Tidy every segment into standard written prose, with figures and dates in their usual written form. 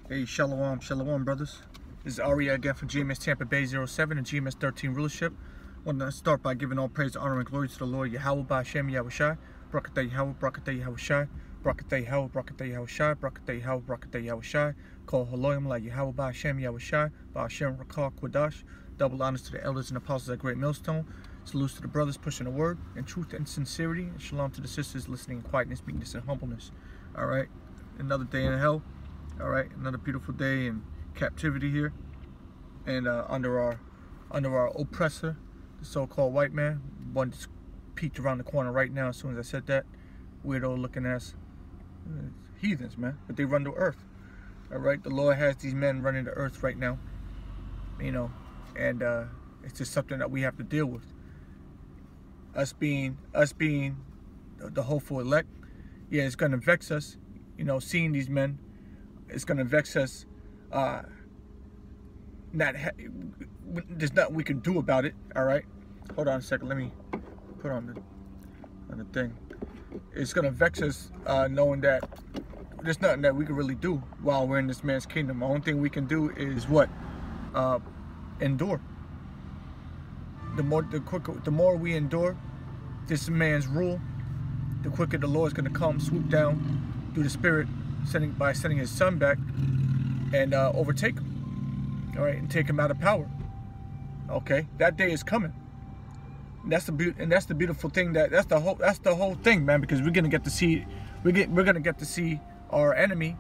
Hey, shalom, shalom, brothers. This is Aria again from GMS Tampa Bay 07 and GMS 13 Rulership. I want to start by giving all praise, honor, and glory to the Lord Yahweh Ba'Shem Yahushai. Brakatah Yahweh, Brakatah Yahushai. Brakatah Yahweh, Brakatah Yahushai. Brakatah Yahweh, Brakatah Yahushai. Call Haloyim La Yahweh Ba'Shem Yahushai. Ba'Shem Rakal Quadash. Double honors to the elders and apostles at Great Millstone. Salutes to the brothers pushing the word in truth and sincerity. And shalom to the sisters listening in quietness, meekness, and humbleness. Alright, another day in hell. All right, another beautiful day in captivity here, and under our oppressor, the so-called white man. One just peeked around the corner right now. As soon as I said that, weirdo looking ass heathens, man. But they run the earth. All right, the Lord has these men running the earth right now. You know, and it's just something that we have to deal with. Us being the hopeful elect, yeah, it's gonna vex us. You know, seeing these men. It's going to vex us. There's nothing we can do about it. All right. Hold on a second. Let me put on the thing. It's going to vex us knowing that there's nothing that we can really do while we're in this man's kingdom. The only thing we can do is what? Endure. The more we endure this man's rule, the quicker the Lord is going to come, swoop down through the Spirit. By sending his son back and overtake him, all right, and take him out of power. Okay, that day is coming. And that's the beautiful thing. That's the whole thing, man. Because we're gonna get to see our enemy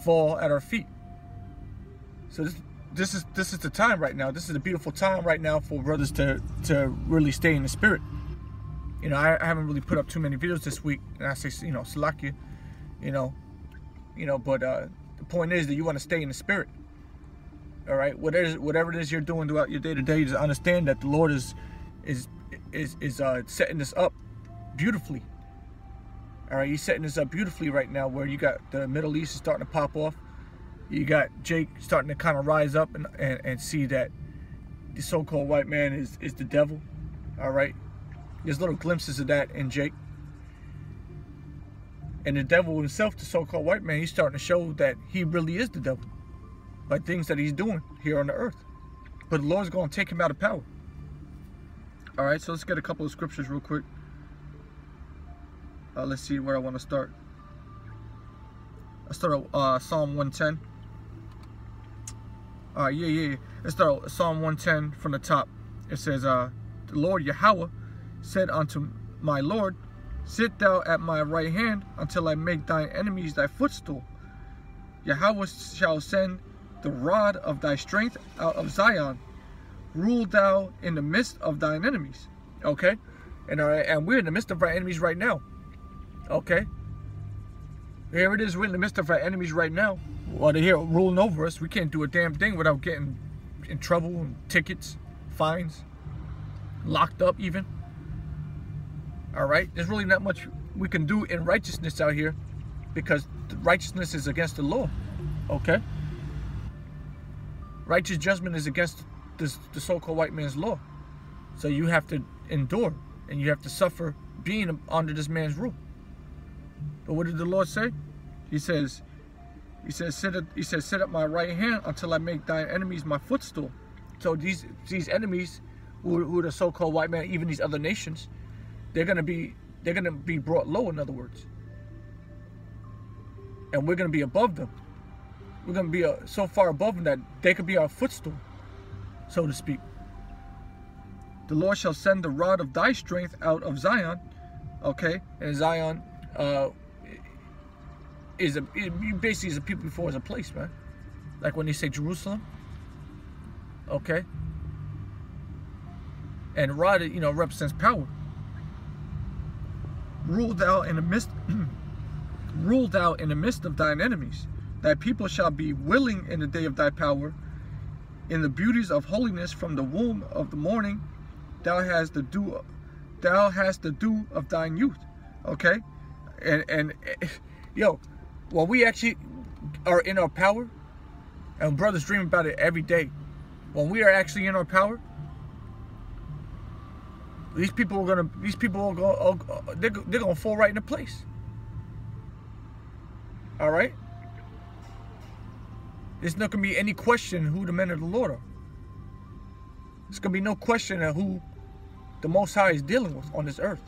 fall at our feet. So this is the time right now. This is a beautiful time right now for brothers to really stay in the spirit. You know, I haven't really put up too many videos this week, and I say, you know, Salakia, but the point is that you want to stay in the spirit. All right, whatever it is you're doing throughout your day to day, just understand that the Lord is setting this up beautifully. All right, He's setting this up beautifully right now, where you got the Middle East is starting to pop off. You got Jake starting to kind of rise up and see that the so-called white man is the devil. All right, there's little glimpses of that in Jake. And the devil himself, the so-called white man, he's starting to show that he really is the devil by things that he's doing here on the earth. But the Lord's going to take him out of power. All right, so let's get a couple of scriptures real quick. Let's see where I want to start. I'll start at Psalm 110. Let's start at Psalm 110 from the top. It says, the Lord Yahweh said unto my Lord, sit thou at my right hand until I make thine enemies thy footstool. Yahweh shall send the rod of thy strength out of Zion. Rule thou in the midst of thine enemies. Okay? And we're in the midst of our enemies right now. Okay? Here it is. We're in the midst of our enemies right now. While they're here ruling over us, we can't do a damn thing without getting in trouble and tickets, fines, locked up even. All right, there's really not much we can do in righteousness out here, because righteousness is against the law. Okay, righteous judgment is against the so-called white man's law. So you have to endure and you have to suffer being under this man's rule. But what did the Lord say? He says, sit at my right hand until I make thine enemies my footstool. So these enemies, who are the so-called white man, even these other nations, they're gonna be brought low, in other words, and we're gonna be above them. We're gonna be so far above them that they could be our footstool, so to speak. The Lord shall send the rod of thy strength out of Zion. Okay, and Zion basically is a people before is a place, man. Like when they say Jerusalem. Okay, and rod, represents power. Rule thou in the midst of thine enemies. Thy people shall be willing in the day of thy power. In the beauties of holiness from the womb of the morning, thou hast the dew of thine youth. Okay, and when we actually are in our power, and brothers dream about it every day, when we are actually in our power, they're gonna fall right into place. All right. There's not going to be any question who the men of the Lord are. There's going to be no question of who the Most High is dealing with on this earth.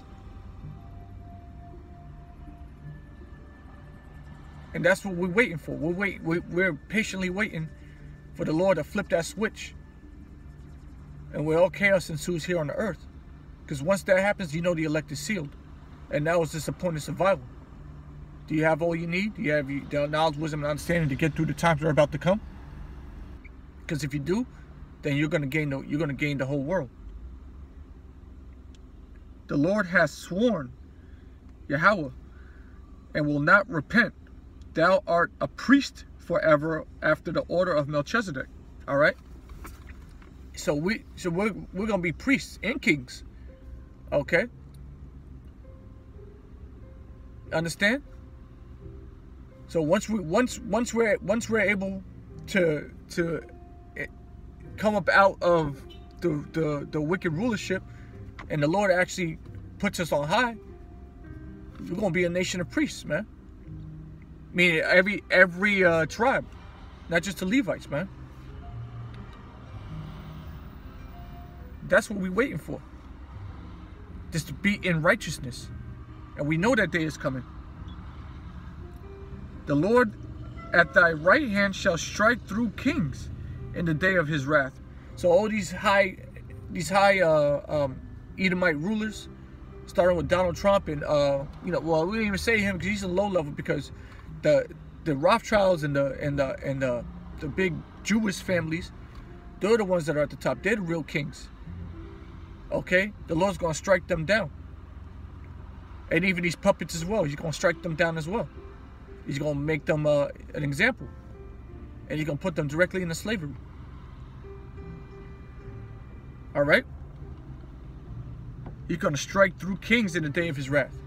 And that's what we're waiting for. We're patiently waiting for the Lord to flip that switch. And where all chaos ensues here on the earth. Because once that happens, you know the elect is sealed. And now it's just a point of survival. Do you have all you need? Do you have the knowledge, wisdom, and understanding to get through the times that are about to come? Because if you do, then you're going to gain the whole world. The Lord has sworn, Yahweh, and will not repent. Thou art a priest forever after the order of Melchizedek. All right. So we're gonna be priests and kings. Okay. Understand? So once we're able to come up out of the wicked rulership, and the Lord actually puts us on high, we're gonna be a nation of priests, man. Meaning every tribe, not just the Levites, man. That's what we're waiting for. Just to be in righteousness. And we know that day is coming. The Lord at thy right hand shall strike through kings in the day of his wrath. So all these high Edomite rulers, starting with Donald Trump, and well, we didn't even say him because he's a low level, because the Rothschilds and the big Jewish families, they're the ones that are at the top. They're the real kings. Okay, the Lord's gonna strike them down, and even these puppets as well. He's gonna strike them down as well. He's gonna make them an example, and he's gonna put them directly into slavery. All right. He's gonna strike through kings in the day of his wrath.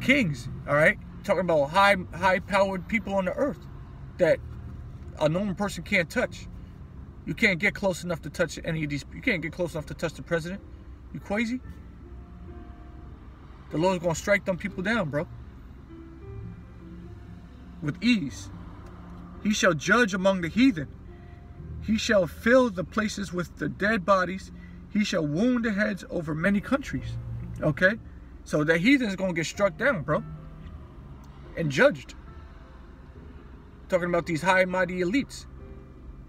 Kings, all right, talking about high-powered people on the earth that a normal person can't touch. You can't get close enough to touch any of these. You can't get close enough to touch the president. You crazy? The Lord's gonna strike them people down, bro, with ease. He shall judge among the heathen. He shall fill the places with the dead bodies. He shall wound the heads over many countries. Okay? So the heathen is going to get struck down, bro. And judged. Talking about these high and mighty elites.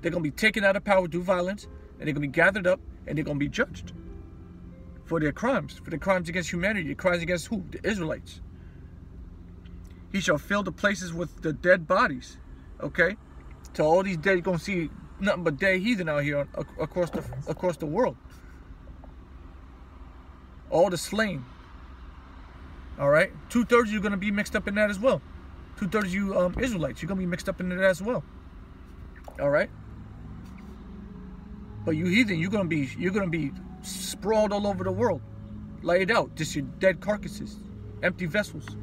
They're going to be taken out of power through violence. And they're going to be gathered up. And they're going to be judged. For their crimes. For their crimes against humanity. Their crimes against who? The Israelites. He shall fill the places with the dead bodies. Okay? So all these dead, you're going to see nothing but dead heathen out here across the world. All the slain. All right, 2/3 you're gonna be mixed up in that as well. 2/3 you Israelites, you're gonna be mixed up in that as well. All right, but you heathen, you're gonna be sprawled all over the world, laid out, just your dead carcasses, empty vessels.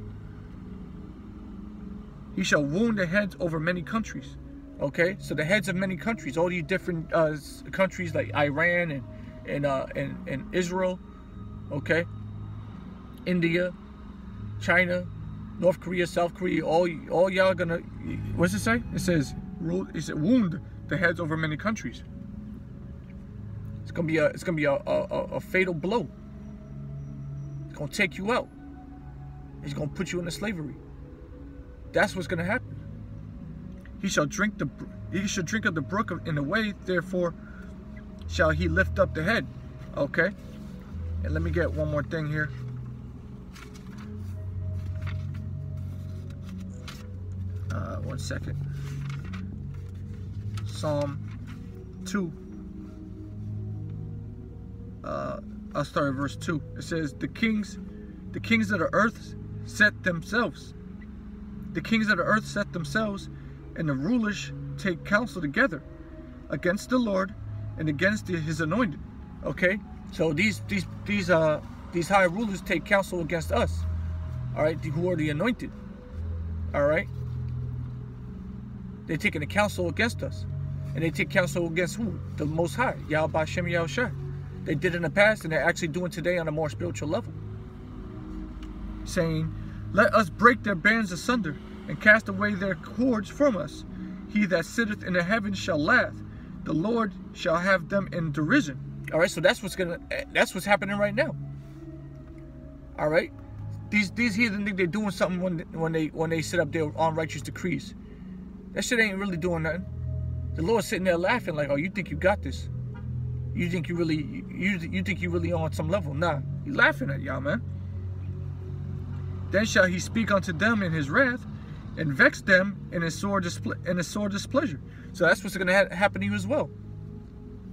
He shall wound the heads over many countries. Okay, so the heads of many countries, all these different countries like Iran and Israel. Okay, India, China, North Korea, South Korea, all y'all gonna, what's it say? It says wound the heads over many countries. It's gonna be a fatal blow. It's gonna take you out. It's gonna put you into slavery. That's what's gonna happen. He shall drink of the brook in the way, therefore shall he lift up the head. Okay. And let me get one more thing here. One second. Psalm 2. I'll start at verse 2. It says, the kings of the earth set themselves. The kings of the earth set themselves, and the rulers take counsel together against the Lord and against his anointed. Okay? So these high rulers take counsel against us. All right? Who are the anointed. All right? They're taking the counsel against us. And they take counsel against who? The Most High. Yahweh Shem Yahushua. They did in the past, and they're actually doing today on a more spiritual level. Saying, let us break their bands asunder and cast away their cords from us. He that sitteth in the heavens shall laugh. The Lord shall have them in derision. All right, so that's what's happening right now. All right, these heathen think they're doing something when they set up their unrighteous decrees. That shit ain't really doing nothing. The Lord's sitting there laughing like, oh, you think you got this? You think you really on some level? Nah, he's laughing at y'all, man. Then shall he speak unto them in his wrath, and vex them in his sore displeasure. So that's what's going to happen to you as well.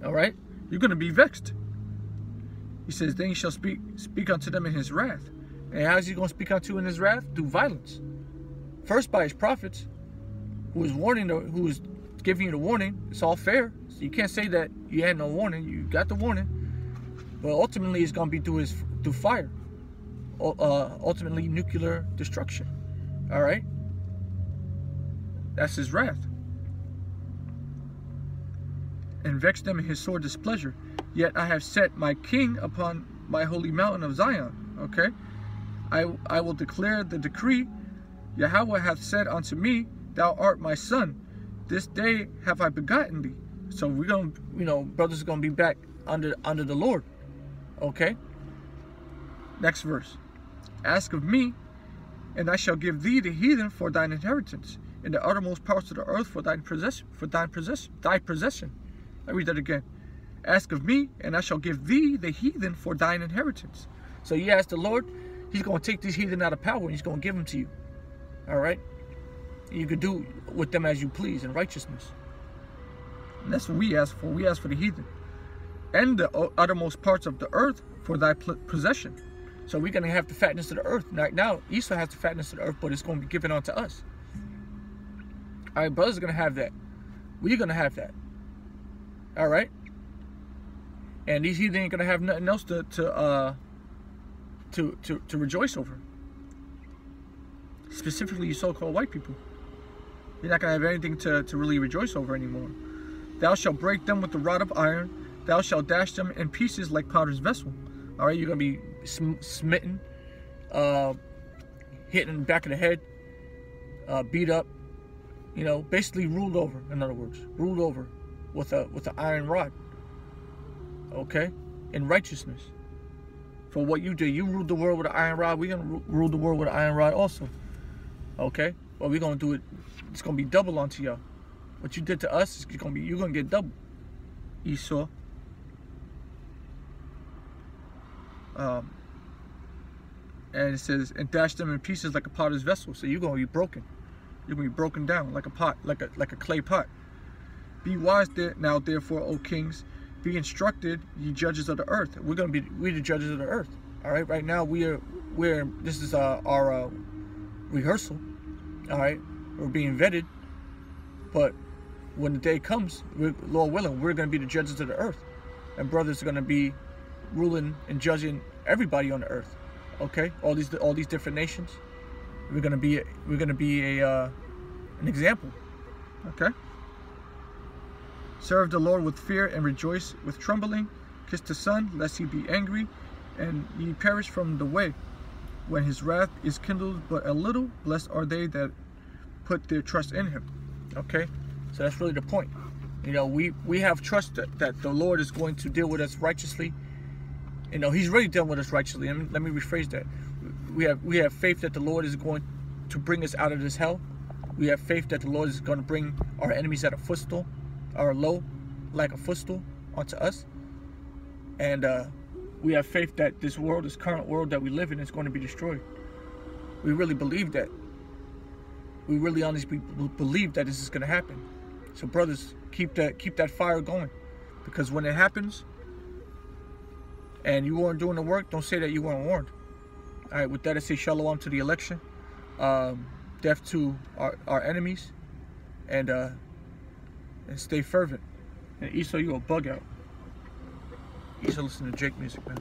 All right, you're going to be vexed. He says, then he shall speak unto them in his wrath. And how is he going to speak unto you in his wrath? Through violence. First by his prophets, who is warning, who is giving you the warning. It's all fair. So you can't say that you had no warning. You got the warning. But ultimately, it's going to be through fire. Ultimately, nuclear destruction. All right? That's his wrath. And vex them in his sore displeasure. Yet I have set my king upon my holy mountain of Zion. Okay? I will declare the decree. Yahweh hath said unto me, thou art my son. This day have I begotten thee. So we're going to, brothers are going to be back under the Lord. Okay? Next verse. Ask of me, and I shall give thee the heathen for thine inheritance, in the uttermost parts of the earth for thy possession. I read that again. Ask of me, and I shall give thee the heathen for thine inheritance. So you ask the Lord, he's going to take these heathen out of power, and he's going to give them to you. All right? You could do with them as you please in righteousness. And that's what we ask for. We ask for the heathen. And the uttermost parts of the earth for thy possession. So we're going to have the fatness of the earth. Right now, Esau has the fatness of the earth, but it's going to be given unto us. All right, brothers are going to have that. We're going to have that. All right? And these heathen ain't going to have nothing else to rejoice over. Specifically, you so-called white people. You're not going to have anything to really rejoice over anymore. Thou shalt break them with the rod of iron. Thou shalt dash them in pieces like potter's vessel. All right, you're going to be smitten, hit in the back of the head, beat up, basically ruled over, in other words. Ruled over with an iron rod. Okay? In righteousness. For what you did. You ruled the world with an iron rod. We're going to rule the world with an iron rod also. Okay? Well, we're going to do it. It's going to be double onto y'all. What you did to us, you're going to get double. Esau. And it says, and dash them in pieces like a potter's vessel. So you're going to be broken. You're going to be broken down like a pot, like a clay pot. Be wise now, therefore, O kings. Be instructed, ye judges of the earth. We're the judges of the earth. All right. Right now this is our rehearsal. All right. We're being vetted. But when the day comes, Lord willing, we're going to be the judges of the earth, and brothers are going to be ruling and judging everybody on the earth. Okay, all these different nations. We're going to be an example. Okay. Serve the Lord with fear and rejoice with trembling. Kiss the Son, lest he be angry, and ye perish from the way. When his wrath is kindled but a little, blessed are they that put their trust in him. Okay, so that's really the point. We have trust that the Lord is going to deal with us righteously. He's already dealt with us righteously. Let me rephrase that. We have faith that the Lord is going to bring us out of this hell. We have faith that the Lord is going to bring our enemies at a footstool, or low, like a footstool, onto us. And we have faith that this current world that we live in, is going to be destroyed. We really believe that. We really honestly believe that this is going to happen. So brothers, keep that fire going, because when it happens and you weren't doing the work, don't say that you weren't warned. All right, with that I say shalom to the election, death to our enemies, and stay fervent. And Esau, you a bug out. Esau, listen to Jake music, man.